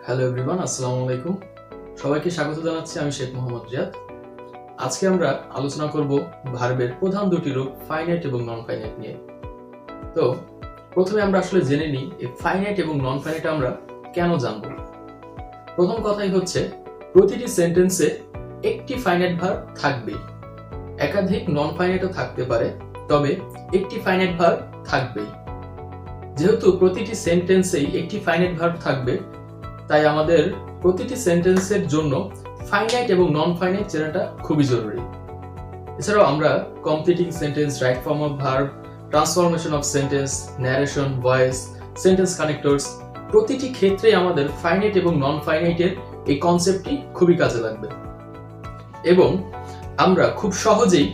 Hello everyone, আসসালামু আলাইকুম। সবাইকে স্বাগত জানাচ্ছি। আমি শেখ মোহাম্মদ রিয়াদ। আজকে আমরা আলোচনা করব ভার্বের প্রধান দুটি রূপ ফাইনাইট এবং নন ফাইনাইট নিয়ে। তো প্রথমে আমরা আসলে জেনে নিই এই ফাইনাইট এবং নন ফাইনাইট আমরা কেন জানব। প্রথম কথাই হচ্ছে প্রতিটি সেন্টেন্সে একটি ফাইনাইট ভার্ব থাকবেই, একাধিক নন ফাইনাইটও থাকতে পারে, তবে একটি ফাইনাইট ভার্ব থাকবেই। যেহেতু প্রতিটি সেন্টেন্সেই একটি ফাইনাইট ভার্ব থাকবে, তাই আমাদের প্রতিটি সেন্টেন্সের জন্য ফাইনাইট এবং নন ফাইনাইট চেনাটা খুবই জরুরি। এছাড়াও আমরা completing sentence, right form of verb, transformation of sentence, narration, voice, sentence connectors প্রতিটি ক্ষেত্রে আমাদের ফাইনাইট এবং নন ফাইনাইটের এই কনসেপ্টটি খুবই কাজে লাগবে। এবং আমরা খুব সহজেই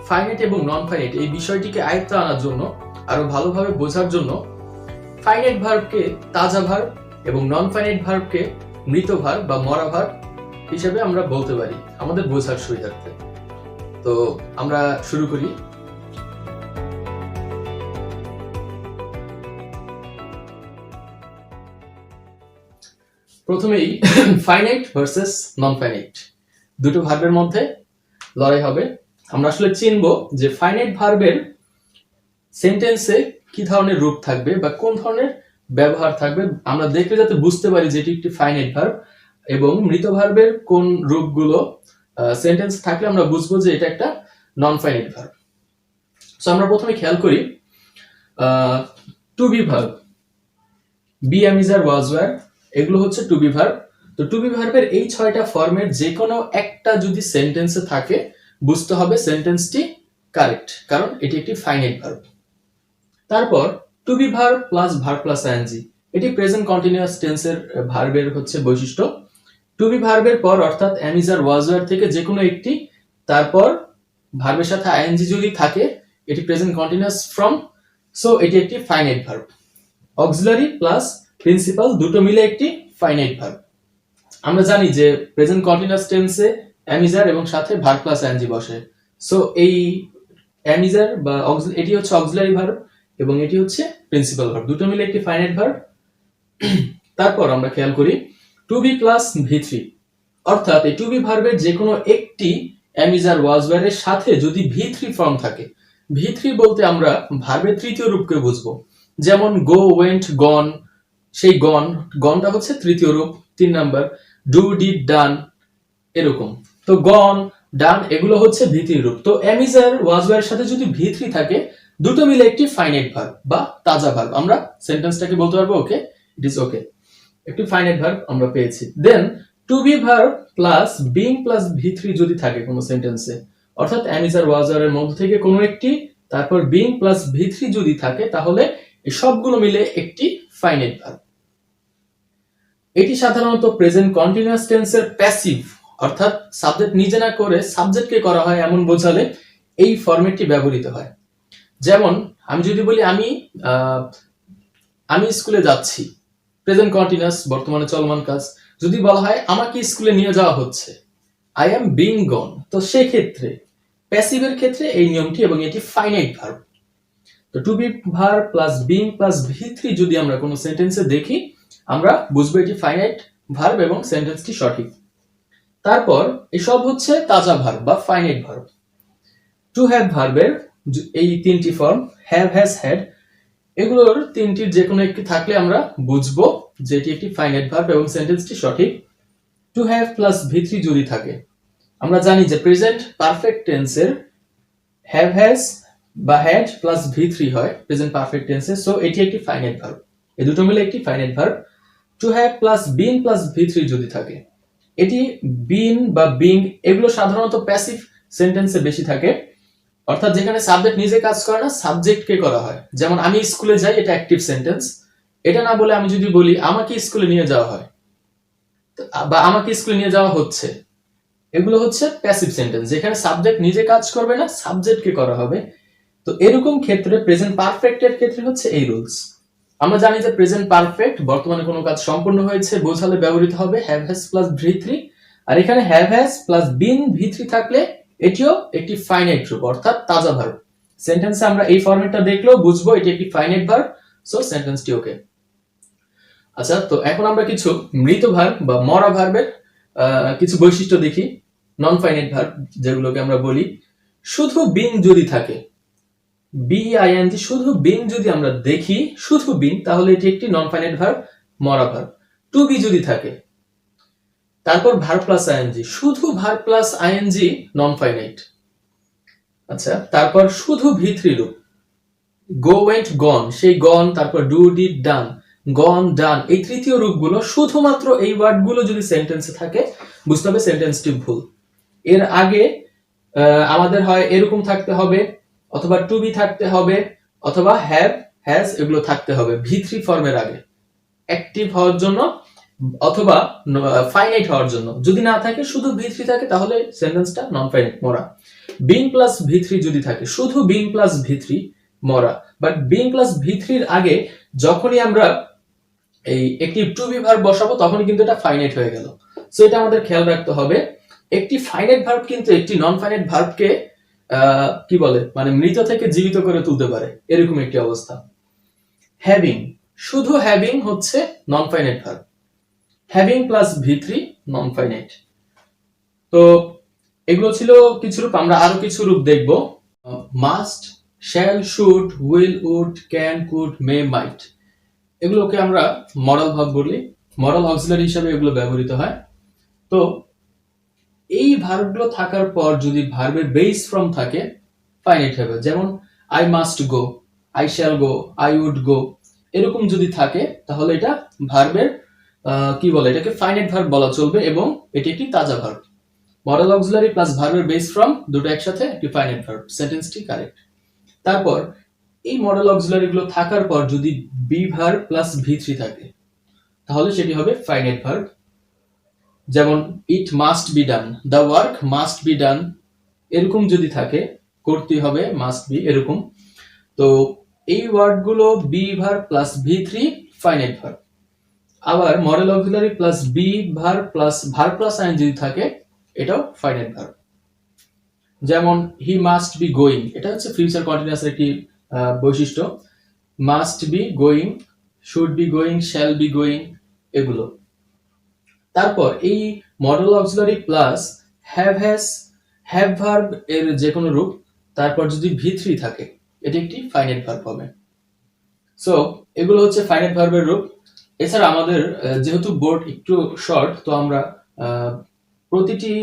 ফাইনাইট এবং নন ফাইনাইট এই বিষয়টিকে আয়ত্তে আনার জন্য, আরো ভালোভাবে বোঝার জন্য ফাইনাইট ভার্বকে তাজা ভার্ব এবং নন ফাইনাইট ভার্বকে মৃত ভার্ব বা মরা ভার্ব হিসেবে আমরা বলতে পারি আমাদের বোঝার সুবিধার্থে। তো আমরা শুরু করি। প্রথমেই ফাইনাইট ভার্সেস নন ফাইনাইট দুটো ভার্বের মধ্যে লড়াই হবে। আমরা আসলে চিনবো যে ফাইনাইট ভার্বের সেন্টেন্সে কি ধরনের রূপ থাকবে বা কোন ধরনের ব্যবহার থাকবে, আমরা দেখলে যাতে বুঝতে পারি যে এটি একটি ফাইনাইট ভার্ব, এবং মৃত ভার্বের কোন রূপগুলো সেন্টেন্স থাকলে আমরা বুঝবো যে এটা একটা নন ফাইনাইট ভার্ব। সো আমরা প্রথমে খেয়াল করি to be verb, be, am, is, are, was, were, এগুলো হচ্ছে টু বি ভার্ব। তো টু বি ভার্বের এই 6টা ফর্মের যে কোনো একটা যদি সেন্টেন্সে থাকে, বুঝতে হবে সেন্টেন্সটি কারেক্ট, কারণ এটি একটি ফাইনাইট ভার্ব। তারপর to be verb plus verb plus ING, এটি প্রেজেন্ট কন্টিনিউয়াস টেন্সের ভার্বের হচ্ছে বৈশিষ্ট্য। টু বি ভার্বের পর অর্থাৎ am, is, are, was, were থেকে যে কোনো একটি, তারপর ভার্বের সাথে আইএনজি যদি থাকে, এটি প্রেজেন্ট কন্টিনিউয়াস ফর্ম, সো এটি একটি finite verb. Auxiliary plus principal দুটো মিলে একটি ফাইনাইট ভার্ব। আমরা জানি যে প্রেজেন্ট কন্টিনিউয়াস টেন্সে এম, ইজ, আর এবং সাথে ভার্ব প্লাস আইএনজি বসে, সো এই এম, ইজ, আর বা এটি হচ্ছে অক্সিলারি ভার্ব এবং এটি হচ্ছে প্রিন্সিপাল ভার্ব, দুটো মিলে একটি ফাইনাইট ভার্ব। তারপর আমরা খেয়াল করি to be plus V three, অর্থাৎ এই টু বি ভার্বের যে কোনো একটি am, is, are, was, were এর সাথে যদি ভি থ্রি ফর্ম থাকে, ভি থ্রি বলতে আমরা ভার্বের তৃতীয় রূপকে বুঝবো। যেমন গো, ওয়েন্ট, গন, সেই গন, গনটা হচ্ছে তৃতীয় রূপ, 3 নাম্বার। ডু, ডিড, ডান, এরকম। তো গন, ডান এগুলো হচ্ছে ভি থ্রি রূপ। তো am, is, are, was, were এর সাথে যদি ভি থ্রি থাকে, দুটো মিলে একটি ফাইনাইট ভার্ব বা তাজা ভার্ব, আমরা সেন্টেন্সটাকে বলতে পারবো ওকে, ইট ইজ ওকে, একটি ফাইনাইট ভার্ব আমরা পেয়েছি। Then to be verb plus being plus V three যদি থাকে কোনো সেন্টেন্সে, অর্থাৎ am, is, are, was, were এর মধ্যে থেকে কোনো একটি, তারপর বিং প্লাস ভি থ্রি যদি থাকে, তাহলে এই সবগুলো মিলে একটি ফাইনাইট ভার্ব। এটি সাধারণত প্রেজেন্ট কন্টিনিউয়াস টেন্সের প্যাসিভ, অর্থাৎ সাবজেক্ট নিজে না করে সাবজেক্টকে করা হয় এমন বোঝালে এই ফরম্যাটটি ব্যবহৃত হয়। যেমন আমি যদি বলি আমি স্কুলে যাচ্ছি, প্রেজেন্ট কন্টিনিউয়াস বর্তমানে চলমান কাজ, যদি বলা হয় আমাকে স্কুলে নিয়ে যাওয়া হচ্ছে, আই অ্যাম বিং গন, তো সেক্ষেত্রে প্যাসিভের ক্ষেত্রে এই নিয়মটি, এবং এটি ফাইনাইট ভার্ব। তো to be verb plus being plus V three যদি আমরা কোনো সেন্টেন্সে দেখি, আমরা বুঝবো এটি ফাইনাইট ভার্ব এবং সেন্টেন্সটি সঠিক। তারপর এসব হচ্ছে তাজা ভার্ব বা ফাইনাইট ভার্ব। টু হ্যাভ ভার্বের এই 3টি ফর্ম, হ্যাভ, হ্যাজ, হ্যাড, এগুলোর 3টির যে কোনো একটি থাকলে আমরা বুঝবো যে এটি একটি ফাইনাইট ভার্ব এবং সেন্টেন্সটি সঠিক। Two have plus V three যদি থাকে, আমরা জানি যে প্রেজেন্ট পারফেক্ট টেন্সের হ্যাভ, হ্যাজ বা হ্যাড প্লাস ভি থ্রি হয় প্রেজেন্ট পারফেক্ট টেন্সে, সো এটি একটি ফাইনাইট ভার্ব, এই দুটো মিলে একটি finite verb. Two have plus been plus V three যদি থাকে, এটি বিন বা বিং এগুলো সাধারণত প্যাসিভ সেন্টেন্সে বেশি থাকে, অর্থাৎ যেখানে সাবজেক্ট নিজে কাজ করে না, সাবজেক্টকে করা হয়। যেমন আমি স্কুলে যাই, এটা অ্যাক্টিভ সেন্টেন্স, এটা না বলে আমি যদি বলি আমাকে স্কুলে নিয়ে যাওয়া হয় বা আমাকে স্কুলে নিয়ে যাওয়া হচ্ছে, এগুলো হচ্ছে প্যাসিভ সেন্টেন্স, যেখানে সাবজেক্ট নিজে কাজ করবে না, সাবজেক্টকে করা হবে। তো এরকম ক্ষেত্রে প্রেজেন্ট পারফেক্ট এর ক্ষেত্রে হচ্ছে এই রুলস। আমরা জানি যে প্রেজেন্ট পারফেক্ট বর্তমানে কোনো কাজ সম্পূর্ণ হয়েছে বোঝালে ব্যবহৃত হবে have, has plus V three, আর এখানে have, has plus been V three থাকলে এটিও একটি ফাইনাইট রূপ, অর্থাৎ তাজা ভার্ব। সেন্টেন্সে আমরা এই ফরম্যাটটা দেখলেও বুঝবো এটি একটি ফাইনাইট ভার্ব, সো সেন্টেন্সটি ওকে। আচ্ছা, তো এখন আমরা কিছু মৃত ভার্ব বা মরা ভার্বের কিছু বৈশিষ্ট্য দেখি। নন ফাইনাইট ভার্ব যেগুলোকে আমরা বলি, শুধু বিং যদি থাকে, বিআইএনজি, শুধু বিং যদি আমরা দেখি, শুধু বিং, তাহলে এটি একটি নন ফাইনাইট ভার্ব, মরা ভার্ব। টু বি যদি থাকে, তারপর ভার্ব প্লাস আইএনজি, শুধু verb plus ING non finite. আচ্ছা, তারপর শুধু ভি3 রূপ, গো ওয়েন্ট গন, সেই গন, তারপর ডু ডিড ডান, গন ডান, এই তৃতীয় রূপগুলো শুধুমাত্র এই ওয়ার্ডগুলো যদি সেন্টেন্সে থাকে, বুঝতে হবে সেন্টেন্সটি ভুল। এর আগে আমাদের হয় এরকম থাকতে হবে, অথবা টু বি থাকতে হবে, অথবা হ্যাভ, হ্যাজ, এগুলো থাকতে হবে ভি3 ফর্মের আগে, অ্যাক্টিভ হওয়ার জন্য অথবা ফাইনাইট হওয়ার জন্য। যদি না থাকে, শুধু ভি3 থাকে, তাহলে সেন্টেন্সটা নন ফাইনাইট, মরা। বিং প্লাস ভি3 যদি থাকে, শুধু বিং প্লাস ভি3, মরা। বাট বিং প্লাস ভি3 এর আগে যখনই আমরা এই একটি টু বি ভার্ব বসাবো, তখনই কিন্তু এটা ফাইনাইট হয়ে গেল। সো এটা আমাদের খেয়াল রাখতে হবে। একটি ফাইনাইট ভার্ব কিন্তু একটি নন ফাইনাইট ভার্বকে কি বলে, মানে মৃত থেকে জীবিত করে তুলতে পারে, এরকম একটি অবস্থা। হ্যাভিং, শুধু হ্যাভিং হচ্ছে non finite verb, having plus ভি3 নন ফাইনাইট। তো এগুলো ছিল কিছু রূপ, আমরা আরো কিছু রূপ দেখব। Must, shall, should, will, would, can, could, may, might, এগুলোকে আমরা মডাল ভার্ব বলি, মডাল অক্সিলারি হিসেবে এগুলো ব্যবহৃত হয়। তো এই ভার্বগুলো থাকার পর যদি ভার্বের বেস ফর্ম থাকে, ফাইনাইট হবে। যেমন I must go, I shall go, I would go, এরকম যদি থাকে, তাহলে এটা ভার্বের কি বলে, এটাকে ফাইনাইট ভার্ব বলা চলবে, এবং এটি একটি তাজা ভার্ব। মডাল অক্সিলারি প্লাস ভার্বের বেস ফর্ম দুটো একসাথে একটি ফাইনাইট ভার্ব, সেন্টেন্সটি কারেক্ট। তারপর এই মডেল অক্সিলারি গুলো থাকার পর যদি বি ভার্ব প্লাস ভি3 থাকে, তাহলে সেটি হবে ফাইনাইট ভার্ব। যেমন it must be done, the work must be done, এরকম যদি থাকে, করতে হবে, মাস্ট বি, এরকম। তো এই ওয়ার্ডগুলো বি ভার্ব প্লাস ভি3 ফাইনাইট ভার্ব। আবার modal auxiliary plus be verb plus আইন যদি থাকে, এটাও ফাইনাইট ভার্ব। যেমন হি মাস্ট বি গোয়িং, এটা হচ্ছে ফিউচার কন্টিনিউয়াসের একটি বৈশিষ্ট্য। Must be going, should be going, shall be going, এগুলো। তারপর এই model auxiliary plus have verb এর যে কোনো রূপ, তারপর যদি ভি3 থাকে, এটি একটি ফাইনাইট ভার্ব হবে। সো এগুলো হচ্ছে ফাইনাইট ভার্বের রূপ। এছাড়া আমাদের যেহেতু বোর্ড একটু শর্ট, তো আমরা প্রতিটি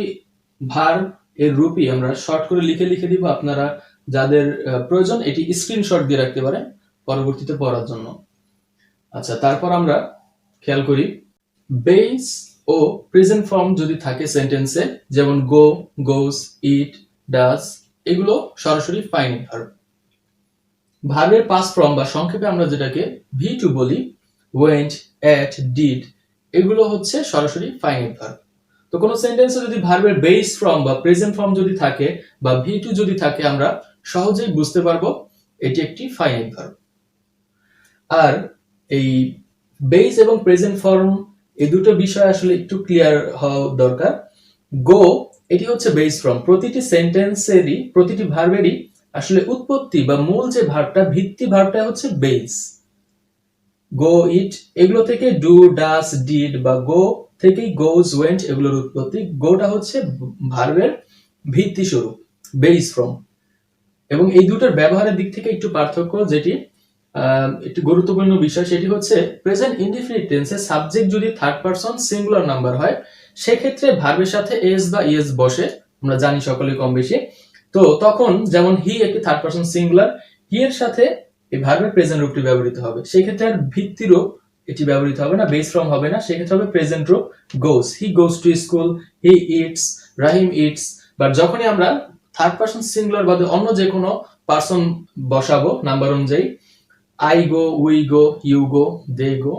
ভার্ব এর রূপই আমরা শর্ট করে লিখে দিব। আপনারা যাদের প্রয়োজন, এটি স্ক্রিনশট দিয়ে রাখতে পারেন পরবর্তীতে পড়ার জন্য। আচ্ছা, তারপর আমরা খেয়াল করি বেস ও প্রেজেন্ট ফর্ম যদি থাকে সেন্টেন্সে, যেমন গো, গোস, ইট, ডাজ, এগুলো সরাসরি ফাইনাইট ভার্ব। ভার্বের পাস্ট ফর্ম বা সংক্ষেপে আমরা যেটাকে ভি2 বলি, ওয়েন্ট, এট, ডিড, এগুলো হচ্ছে সরাসরি ফাইনাইট ভার্ব। তো কোনো সেন্টেন্সে যদি ভার্বের বেস ফর্ম বা প্রেজেন্ট ফর্ম যদি থাকে বা ভি2 যদি থাকে, আমরা সহজেই বুঝতে পারবো এটি একটি ফাইনাইট ভার্ব। আর এই বেস এবং প্রেজেন্ট ফর্ম, এই দুটো বিষয় আসলে একটু ক্লিয়ার হওয়া দরকার। গো, এটি হচ্ছে বেস ফর্ম, প্রতিটি সেন্টেন্সেরই, প্রতিটি ভার্বেরই আসলে উৎপত্তি বা মূল যে ভার্বটা, ভিত্তি ভার্বটা হচ্ছে বেস। গো, ইট, এগুলো থেকে ডু, ডাস, ডিড, বা গো থেকেই গোজ, ওয়েন্ট, এগুলোর উৎপত্তি। গোটা হচ্ছে ভার্বের ভিত্তি স্বরূপ, বেস ফর্ম। এবং এই দুটোর ব্যবহারের দিক থেকে একটু পার্থক্য, যেটি একটি গুরুত্বপূর্ণ বিষয়, সেটি হচ্ছে প্রেজেন্ট ইনডিফিনিট টেন্সে সাবজেক্ট যদি থার্ড পারসন সিঙ্গুলার নাম্বার হয়, সেক্ষেত্রে ভার্বের সাথে এস বা ইএস বসে, আমরা জানি সকলে কম বেশি। তো তখন যেমন হি একটি থার্ড পারসন সিঙ্গুলার, হি এর সাথে এই ভার্বের প্রেজেন্ট রূপটি ব্যবহৃত হবে। সেক্ষেত্রে আর ভিত্তি রূপ এটি ব্যবহৃত হবে না, বেস ফর্ম হবে না, সেক্ষেত্রে হবে প্রেজেন্ট রূপ goes. He goes to school, he eats, Rahim eats. But যখনই আমরা থার্ড পারসন সিঙ্গুলার বাদে অন্য যে কোনো পারসন বসাবো নাম্বার অনুযায়ী, I go, we go, you go, they go,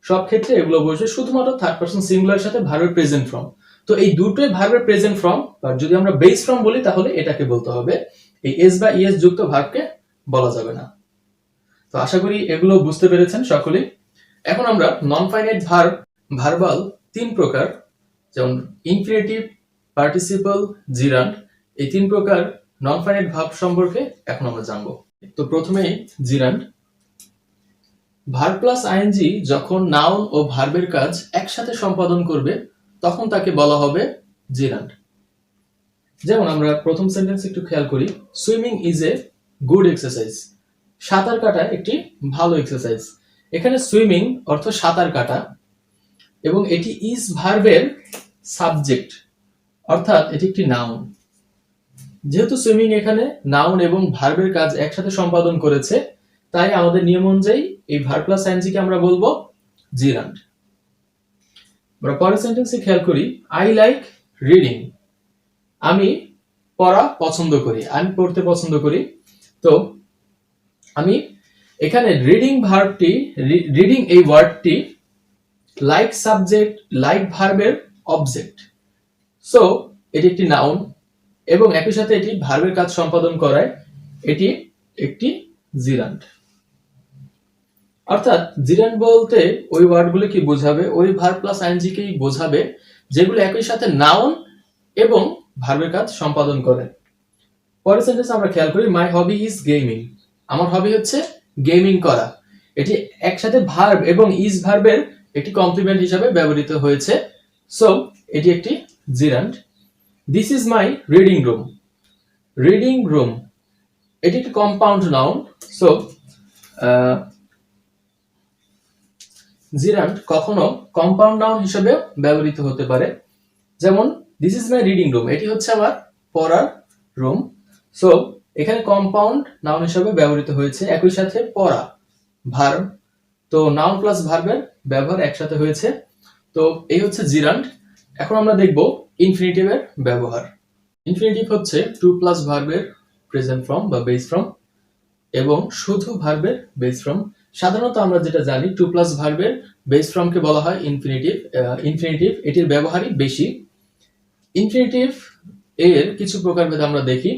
সব ক্ষেত্রে এগুলো বসবে শুধুমাত্র থার্ড পারসন সিঙ্গুলার সাথে ভার্বের প্রেজেন্ট ফর্ম। তো এই দুটোই ভার্বের প্রেজেন্ট ফর্ম, আর যদি আমরা বেস ফর্ম বলি, তাহলে এটাকে বলতে হবে, এই এস বা ইএস যুক্ত ভার্বকে বলা যাবে না। তো আশা করি এগুলো বুঝতে পেরেছেন সকলেই। এখন আমরা নন ফাইনাইট ভার্ব, ভার্বাল 3 প্রকার, যেমন ইনফিনিটিভ, পার্টিসিপল, জিরান্ড, এই 3 প্রকার নন ফাইনাইট ভার্ব সম্পর্কে এখন আমরা জানবো। তো প্রথমেই জিরান্ড। ভার্ব প্লাস আইএনজি যখন নাউন ও ভার্বের কাজ একসাথে সম্পাদন করবে তখন তাকে বলা হবে জিরান্ড। যেমন আমরা প্রথম সেন্টেন্স একটু খেয়াল করি, swimming is a good exercise. সাঁতার কাটা একটি ভালো এক্সারসাইজ। এখানে সুইমিং অর্থ সাঁতার কাটা এবং এটি ইজ ভার্বের সাবজেক্ট, অর্থাৎ এটি একটি নাউন। যেহেতু সুইমিং এখানে নাউন এবং ভার্বের কাজ একসাথে সম্পাদন করেছে, তাই আমাদের নিয়ম অনুযায়ী এই ভার্ব প্লাস আইএনজি কে আমরা বলবো জিরান্ড। আমরা পরের সেন্টেন্সে খেয়াল করি, আই লাইক রিডিং। আমি পড়া পছন্দ করি, আমি পড়তে পছন্দ করি। তো আমি এখানে রিডিং ভার্বটি, রিডিং এই ওয়ার্ডটি লাইক সাবজেক্ট, লাইক ভার্বের অবজেক্ট। সো এটি একটি নাউন এবং একই সাথে এটি ভার্বের কাজ সম্পাদন করায় এটি একটি জিরান্ড। অর্থাৎ জিরান্ড বলতে ওই ওয়ার্ডগুলো কি বোঝাবে, ওই ভার্ব প্লাস আইএনজি কেই বোঝাবে যেগুলো একই সাথে নাউন এবং ভার্বের কাজ সম্পাদন করে। পরের সেন্টেন্স আমরা খেয়াল করি, মাই হবি ইজ গেমিং। আমার হবি হচ্ছে গেমিং করা। এটি একসাথে ভার্ব এবং ইজ ভার্বের একটি কমপ্লিমেন্ট হিসাবে ব্যবহৃত হয়েছে। সো এটি একটি জিরান্ড। This is my reading room. Reading room এটি একটি কম্পাউন্ড নাউন। সো জিরান্ড কখনো কম্পাউন্ড নাউন হিসেবে ব্যবহৃত হতে পারে। যেমন this is my reading room, এটি হচ্ছে আমার পড়ার রুম। সো এখানে কম্পাউন্ড নাউন হিসেবে ব্যবহৃত হয়েছে, একই সাথে পড়া ভার্ব, তো নাউন প্লাস ভার্বের ব্যবহার একসাথে হয়েছে। তো এই হচ্ছে জিরান্ড। এখন আমরা দেখব ইনফিনিটিভের ব্যবহার। ইনফিনিটিভ হচ্ছে টু প্লাস ভার্বের প্রেজেন্ট ফর্ম বা বেস ফর্ম এবং শুধু ভার্বের বেস ফর্ম। সাধারণত আমরা যেটা জানি টু প্লাস ভার্বের বেস ফর্মকে বলা হয় ইনফিনিটিভ। ইনফিনিটিভ এটির ব্যবহারই বেশি। ইনফিনিটিভ এর কিছু প্রকারভেদ আমরা দেখি।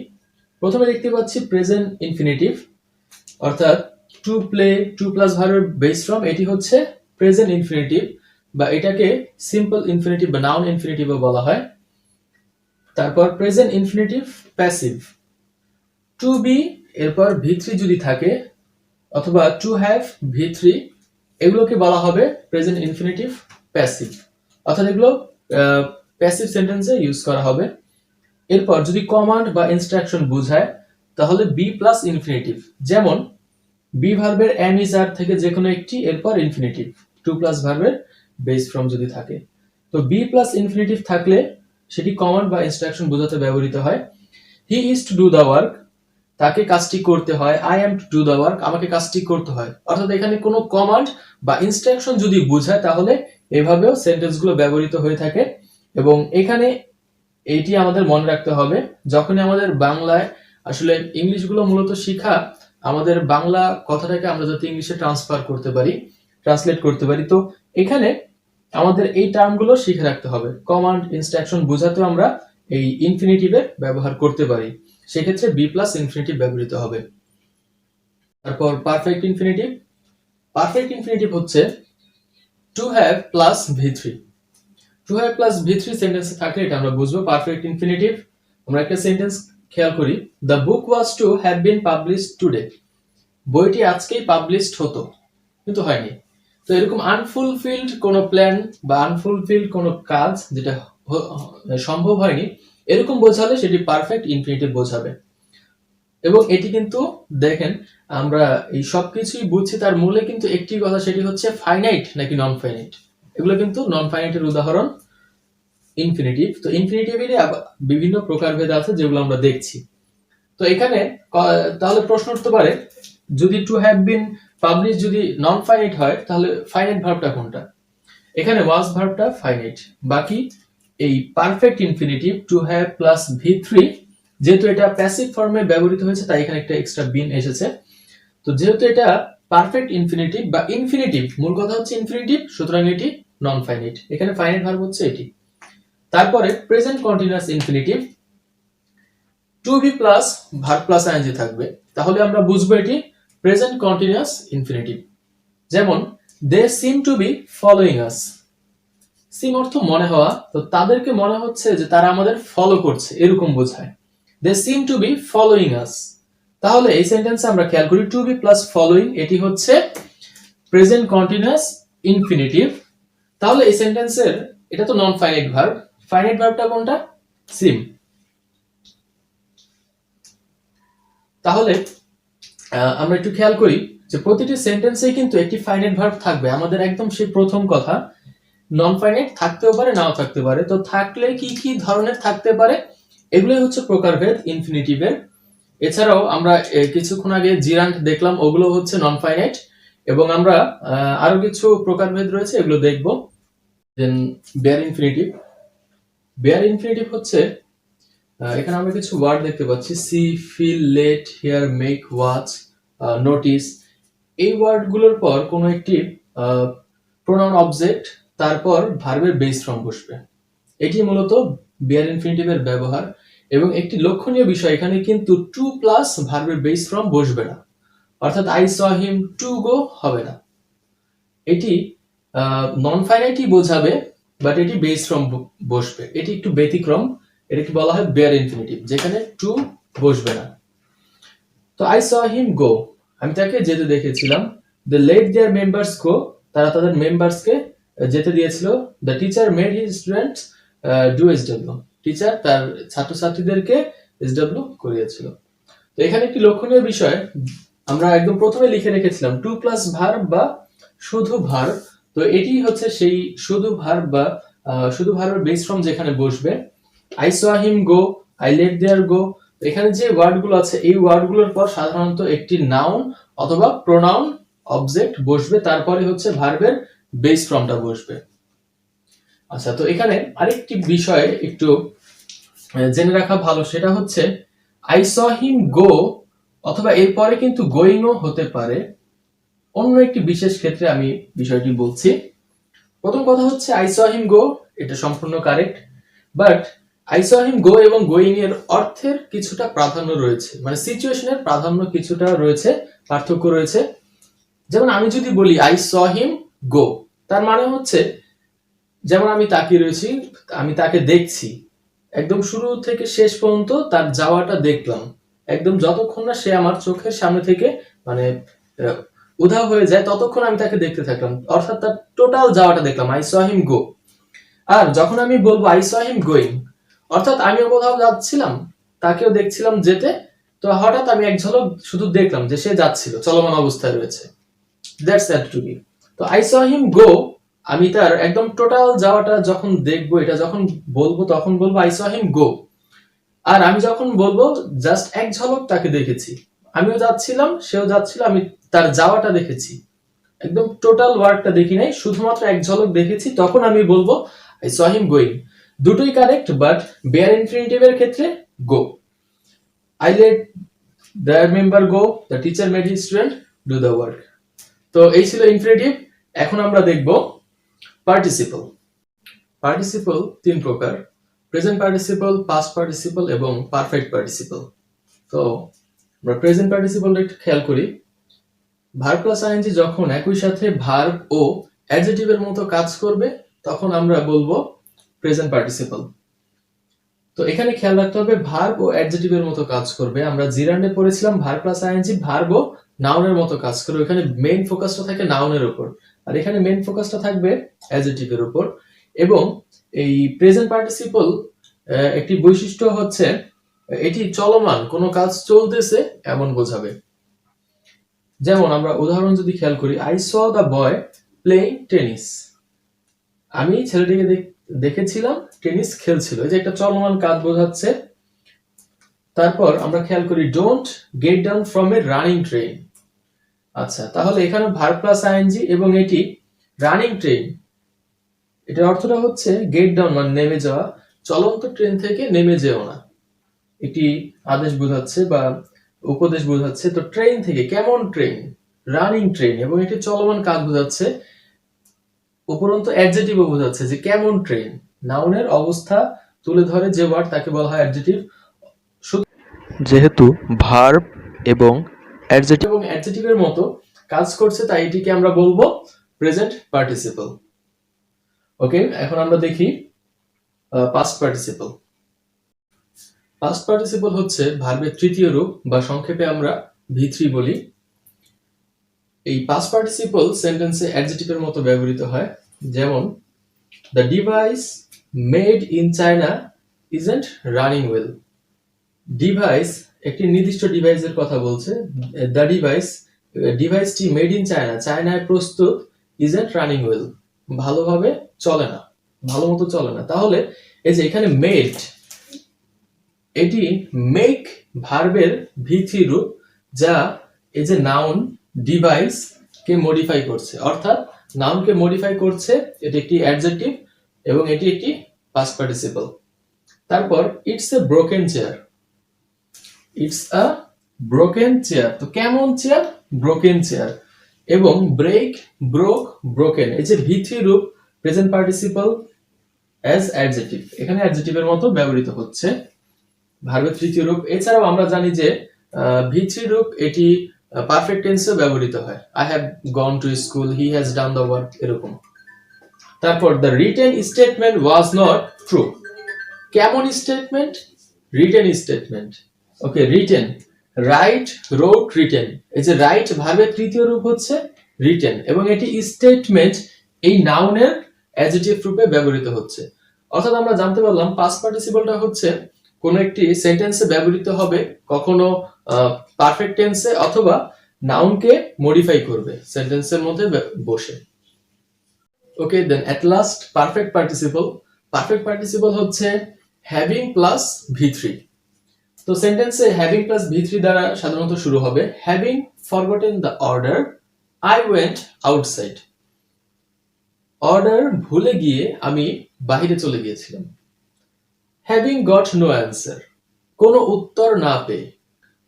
প্রথমে দেখতে পাচ্ছি প্রেজেন্ট ইনফিনিটিভ, অর্থাৎ টু প্লে, টু প্লাস ভার্বের বেস ফর্ম, এটি হচ্ছে প্রেজেন্ট ইনফিনিটিভ বা এটাকে সিম্পল ইনফিনিটিভ বা নাউন ইনফিনিটিভও বলা হয়। তারপর present infinitive passive, to be এরপর ভি3 যদি থাকে অথবা টু হ্যাভ ভি3, এগুলোকে বলা হবে প্রেজেন্ট ইনফিনিটিভ প্যাসিভ, অর্থাৎ এগুলো প্যাসিভ সেন্টেন্সে ইউজ করা হবে। এরপর যদি কমান্ড বা ইনস্ট্রাকশন বোঝায় তাহলে বি প্লাস ইনফিনিটিভ, যেমন বি ভার্বের এম ইজ আর থেকে যে কোনো একটি এরপর ইনফিনিটিভ, টু প্লাস ভার্বের বেস ফর্ম যদি থাকে। তো বি প্লাস ইনফিনিটিভ থাকলে সেটি কমান্ড বা ইনস্ট্রাকশন বোঝাতে ব্যবহৃত হয়। He is to do the work, তাকে কাজটি করতে হয়। I am to do the work, আমাকে কাজটি করতে হয়। অর্থাৎ এখানে কোনো কমান্ড বা ইনস্ট্রাকশন যদি বোঝায় তাহলে এভাবেও সেন্টেন্সগুলো ব্যবহৃত হয়ে থাকে। এবং এখানে এইটি আমাদের মনে রাখতে হবে, যখনই আমাদের বাংলায় আসলে ইংলিশগুলো মূলত শিখা, আমাদের বাংলা কথাটাকে আমরা যাতে ইংলিশে ট্রান্সফার করতে পারি, ট্রান্সলেট করতে পারি, তো এখানে আমাদের এই টার্মগুলো শিখে রাখতে হবে। কমান্ড ইনস্ট্রাকশন বোঝাতেও আমরা এই ইনফিনিটিভের ব্যবহার করতে পারি, সেক্ষেত্রে বি প্লাস ইনফিনিটিভ ব্যবহৃত হবে। তারপর পারফেক্ট ইনফিনিটিভ। পারফেক্ট ইনফিনিটিভ হচ্ছে two have plus ভি3। Two have plus ভি3 সেন্টেন্সে থাকলে এটা আমরা বুঝবো পারফেক্ট ইনফিনিটিভ। আমরা একটা সেন্টেন্স খেয়াল করি, the book was to have been published today. বইটি আজকেই পাবলিশড হতো কিন্তু হয়নি। তো এরকম আনফুলফিলড কোনো প্ল্যান বা আনফুলফিলড কোনো কাজ যেটা সম্ভব হয়নি, এরকম বোঝালে সেটি পারফেক্ট ইনফিনিটিভ বোঝাবে। এবং এটি কিন্তু দেখেন আমরা এই সবকিছুই বুঝছি, তার মূলে কিন্তু একটি কথা, সেটি হচ্ছে ফাইনাইট নাকি নন ফাইনাইট। এগুলো কিন্তু নন ফাইনাইটের উদাহরণ ইনফিনিটিভ। তো ইনফিনিটিভেরই বিভিন্ন প্রকারভেদ আছে যেগুলো আমরা দেখছি। তো এখানে তাহলে প্রশ্ন উঠতে পারে, যদি টু হ্যাভ বিন পাবলিশ যদি নন ফাইনাইট হয় তাহলে ফাইনাইট ভার্বটা কোনটা? এখানে ওয়াজ ভার্বটা ফাইনাইট, বাকি এই perfect infinitive to have plus ভি3, যেহেতু এটা প্যাসিভ ফর্মে ব্যবহৃত হয়েছে তাই এখানে একটা এক্সট্রা বিন এসেছে। তো যেহেতু এটা পারফেক্ট ইনফিনিটিভ বা ইনফিনিটিভ, মূল কথা হচ্ছে ইনফিনিটিভ, সুতরাং এটি নন ফাইনাইট। এখানে ফাইনাইট ভার্ব হচ্ছে এটি। তারপরে present continuous infinitive, to be plus verb plus ING থাকবে, তাহলে আমরা বুঝবো এটি প্রেজেন্ট কন্টিনিউয়াস ইনফিনিটিভ। যেমন they seem to be following us. Seem অর্থ মনে হওয়া, তো তাদেরকে মনে হচ্ছে যে তারা আমাদের ফলো করছে, এরকম বোঝায়। দে সিম টু বি ফলোইং আস। তাহলে এই সেন্টেন্সে আমরা খেয়াল করি টু বি প্লাস ফলোইং, এটি হচ্ছে প্রেজেন্ট কন্টিনিউয়াস ইনফিনিটিভ। তাহলে এই সেন্টেন্সের এটা তো নন ফাইনাইট ভার্ব, ফাইনাইট ভার্বটা কোনটা? সিম। তাহলে আমরা একটু খেয়াল করি যে প্রতিটি সেন্টেন্সে কিন্তু একটি ফাইনাইট ভার্ব থাকবে। আমাদের একদম সেই প্রথম কথা, নন ফাইনাইট থাকতেও পারে নাও থাকতে পারে। তো থাকলে কি কি ধরনের থাকতে পারে, এগুলোই হচ্ছে প্রকারভেদ ইনফিনিটিভের। এছাড়াও আমরা কিছুক্ষণ আগে জিরান্ট দেখলাম, ওগুলো হচ্ছে নন ফাইনাইট। এবং আমরা আরো কিছু প্রকারভেদ রয়েছে, এগুলো দেখব। Then bare infinitive. Bare infinitive হচ্ছে এখানে আমরা কিছু ওয়ার্ড দেখতে পাচ্ছি, see, feel, let, hear, make, watch, notice. এই ওয়ার্ডগুলোর পর কোনো একটি প্রোনাউন অবজেক্ট, তারপর ভার্বের বেস ফর্ম বসবে। এটি মূলত বেয়ার ইনফিনিটিভের ব্যবহার। এবং একটি লক্ষণীয় বিষয়, এখানে কিন্তু টু প্লাস ভার্বের বেস ফর্ম বসবে না, অর্থাৎ I saw him to go হবে না। এটি নন ফাইনাইটই বোঝাবে, বাট এটি বেস ফর্ম বসবে। এটি একটু ব্যতিক্রম, এটাকে বলা হয় বেয়ার ইনফিনিটিভ, যেখানে টু বসবে না। তো আই স হিম গো, আমি তাকে যেতে দেখেছিলাম। দে লেট দেয়ার মেম্বার্স গো, তারা তাদের মেম্বার্সকে যেতে দিয়েছিল। The teacher made his students do SW, teacher তার ছাত্রছাত্রীদেরকে এসডব্লিউ করিয়েছিল। তো এখানে একটি লক্ষণীয় বিষয়, আমরা একদম প্রথমে লিখে রেখেছিলাম টু প্লাস ভার্ব বা শুধু ভার্ব। তো এটি হচ্ছে সেই শুধু ভার্ব বা শুধু ভার্বের বেস ফর্ম যেখানে বসবে। I saw him go, I let their go. এখানে যে ওয়ার্ডগুলো আছে, এই ওয়ার্ডগুলোর পর সাধারণত একটি নাউন অথবা প্রোনাউন অবজেক্ট বসবে, তারপরে হচ্ছে ভার্বের বেস ফর্মটা বসবে। আচ্ছা, তো এখানে আরেকটি বিষয় একটু জেনে রাখা ভালো, সেটা হচ্ছে আই স হিম গো অথবা এরপরে কিন্তু গোয়িংও হতে পারে। অন্য একটি বিশেষ ক্ষেত্রে আমি বিষয়টি বলছি। প্রথম কথা হচ্ছে আই স হিম গো, এটা সম্পূর্ণ correct, but I saw him গো এবং গোয়িং এর অর্থের কিছুটা প্রাধান্য রয়েছে, মানে সিচুয়েশনের প্রাধান্য কিছুটা রয়েছে, পার্থক্য রয়েছে। যেমন আমি যদি বলি আই স হিম গো, তার মানে হচ্ছে যেমন আমি তাকিয়ে রয়েছি, আমি তাকে দেখছি, একদম শুরু থেকে শেষ পর্যন্ত তার যাওয়াটা দেখলাম, একদম যতক্ষণ না সে আমার চোখের সামনে থেকে মানে উধাও হয়ে যায় ততক্ষণ আমি তাকে দেখতে থাকলাম, অর্থাৎ তার টোটাল যাওয়াটা দেখলাম, আই স হিম গো। আর যখন আমি বলবো আই স হিম গোয়িং, অর্থাৎ আমিও কোথাও যাচ্ছিলাম, তাকেও দেখছিলাম যেতে, তো হঠাৎ আমি এক ঝলক শুধু দেখলাম যে সে যাচ্ছিল, চলমান অবস্থায় রয়েছে। That's that to be. তো আই স হিম গো, আমি তার একদম টোটাল যাওয়াটা যখন দেখবো, এটা যখন বলবো তখন বলবো আই স হিম গো। আর আমি যখন বলবো জাস্ট এক ঝলক তাকে দেখেছি, আমিও যাচ্ছিলাম সেও যাচ্ছিল, আমি তার যাওয়াটা দেখেছি, একদম টোটাল ওয়ার্ডটা দেখি নাই, শুধুমাত্র এক ঝলক দেখেছি, তখন আমি বলবো আই স হিম গোয়িং। দুটোই কারেক্ট, বাট বেয়ার ইনফিনিটিভের ক্ষেত্রে go. I let the member go, the teacher made his student do the work. তো এই ছিল ইনফিনিটিভ। এখন আমরা দেখব পার্টিসিপল। পার্টিসিপল তিন প্রকার, প্রেজেন্ট পার্টিসিপল, পাস্ট পার্টিসিপল এবং পারফেক্ট পার্টিসিপল। তো আমরা প্রেজেন্ট পার্টিসিপলটা একটু খেয়াল করি। ভার্ব প্লাস আইএনজি যখন একই সাথে ভার্ব ও অ্যাডজেক্টিভের মতো কাজ করবে, তখন আমরা বলবো প্রেজেন্ট পার্টিসিপল। তো এখানে খেয়াল রাখতে হবে ভার্ব ও অ্যাডজেক্টিভের মতো কাজ করবে। আমরা জিরান্ডে পড়েছিলাম ভার্ব প্লাস আইএনজি ভার্ব ও নাউনের মতো কাজ করবে, এখানে মেইন ফোকাসটা থাকে নাউনের উপর, আর এখানে মেইন ফোকাসটা থাকবে অ্যাডজেক্টিভের উপর। এবং এই প্রেজেন্ট পার্টিসিপল একটি বৈশিষ্ট্য হচ্ছে এটি চলমান, কোনো কাজ চলতেছে এমন বোঝাবে। যেমন আমরা উদাহরণ যদি খেয়াল করি, I saw the boy playing tennis, আমি ছেলেটিকে দেখেছিলাম টেনিস খেলছিল, এই যে একটা চলমান কাজ বোঝাচ্ছে। তারপর আমরা খেয়াল করি don't get down from a running train. আচ্ছা, তাহলে এখানে ভার্ব প্লাস আইএনজি এবং এটি রানিং ট্রেন, এটার অর্থটা হচ্ছে গেট ডাউন মানে নেমে যাওয়া, চলন্ত ট্রেন থেকে নেমে যেও না, এটি আদেশ বোঝাচ্ছে বা উপদেশ বোঝাচ্ছে। তো ট্রেন থেকে, কেমন ট্রেন, রানিং ট্রেন, এবং এটি চলমান কাজ বোঝাচ্ছে। উপরন্তু অ্যাডজেক্টিভও বোঝাচ্ছে যে কেমন ট্রেন, নাউনের অবস্থা তুলে ধরে যে ওয়ার্ড তাকে বলা হয় অ্যাডজেক্টিভ। যেহেতু ভার্ব এবং অ্যাডজেক্টিভের মতো কাজ করছে, তাই এটিকে আমরা বলবো প্রেজেন্ট পার্টিসিপল। ওকে, এখন আমরা দেখি পাস্ট পার্টিসিপল। পাস্ট পার্টিসিপল হচ্ছে ভার্বের তৃতীয় রূপ, বা সংক্ষেপে আমরা V3 বলি। এই past participle সেন্টেন্সে অ্যাডজেক্টিভের মতো ব্যবহৃত হয়, যেমন the device made in China isn't running well. Device একটি নির্দিষ্ট ডিভাইসের কথা বলছে, দ্য ডিভাইসটি মেড ইন চায়না, চায়নায় প্রস্তুত, isn't running well, ভালোভাবে চলে না, ভালো মতো চলে না। তাহলে এই যে এখানে মেড, এটি মেক ভার্বের ভিত্তি রূপ, যা এই যে নাউন ডিভাইস কে মডিফাই করছে, অর্থাৎ নাউনকে মডিফাই করছে। এটি একটি অ্যাডজেক্টিভ এবং এটি একটি পাস্ট পার্টিসিপল। তারপর it's a broken chair, it's a broken chair. তো কেমন চেয়ার? Broken chair. এবং ব্রেক, ব্রোক, ব্রোকেন, এই যে ভিত্তি রূপ প্রেজেন্ট পার্টিসিপল অ্যাজ অ্যাডজেক্টিভ, এখানে অ্যাডজেক্টিভের মতো ব্যবহৃত হচ্ছে ভার্বের তৃতীয় রূপ। এছাড়াও আমরা জানি যে ভিত্তি রূপ এটি পারফেক্ট টেন্সে ব্যবহৃত হয়, I have gone to school, he has done the work, এরকম। তারপর the written statement was not true. কেমন statement? Written statement. Okay, written, write, wrote, written, এই যে রাইট ভার্বের তৃতীয় রূপ হচ্ছে রিটেন এবং এটি স্টেটমেন্ট এই নাউনের অ্যাডজেক্টিভ রূপে ব্যবহৃত হচ্ছে। অর্থাৎ আমরা জানতে পারলাম পাস্ট পার্টিসিপলটা হচ্ছে কোন একটি সেন্টেন্সে ব্যবহৃত হবে, কখনো পারফেক্ট টেন্সে অথবা নাউনকে মডিফাই করবে সেন্টেন্সের মধ্যে বসে। Okay, then at last perfect participle. Perfect participle হচ্ছে হ্যাভিং প্লাস ভি3। তো সেন্টেন্সে হ্যাভিং প্লাস ভি3 দ্বারা সাধারণত শুরু হবে, having forgotten the order, I went outside. Order ভুলে গিয়ে আমি বাহিরে চলে গিয়েছিলাম। হ্যাভিং গট নো অ্যান্সার, কোনো উত্তর না পেয়ে।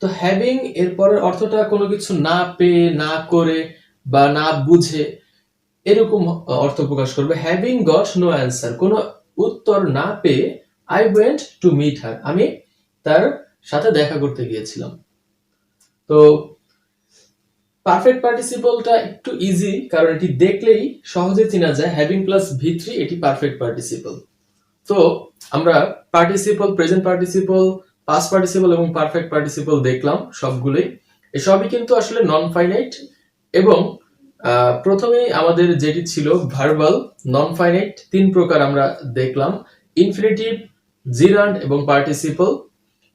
তো হ্যাভিং এর পরের অর্থটা কোনো কিছু না পেয়ে, না করে বা না বুঝে, এরকম অর্থ প্রকাশ করবে। হ্যাভিং গট নো অ্যান্সার, কোনো উত্তর না পেয়ে, I went to meet her, আমি তার সাথে দেখা করতে গিয়েছিলাম। তো পারফেক্ট পার্টিসিপলটা একটু ইজি, কারণ এটি দেখলেই সহজে চেনা যায়, হ্যাভিং প্লাস ভি3, এটি পারফেক্ট পার্টিসিপল। তো আমরা participle, present participle, past participle এবং পারফেক্ট পার্টিসিপল দেখলাম সবগুলোই। এসবই কিন্তু আসলে নন ফাইনাইট এবং প্রথমেই আমাদের যেটি ছিল ভার্বাল নন ফাইনাইট, 3 প্রকার আমরা দেখলাম, ইনফিনিটিভ, জিরান্ড এবং পার্টিসিপল।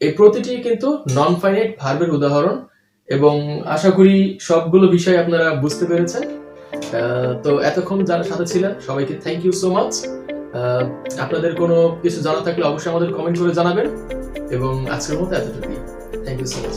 এই প্রতিটি কিন্তু নন ফাইনাইট ভার্বের উদাহরণ এবং আশা করি সবগুলো বিষয় আপনারা বুঝতে পেরেছেন। তো এতক্ষণ যারা সাথে ছিলেন সবাইকে থ্যাংক ইউ সো মাচ। আপনাদের কোনো কিছু জানা থাকলে অবশ্যই আমাদের কমেন্ট করে জানাবেন এবং আজকের মতো এতটুকুই। Thank you so much.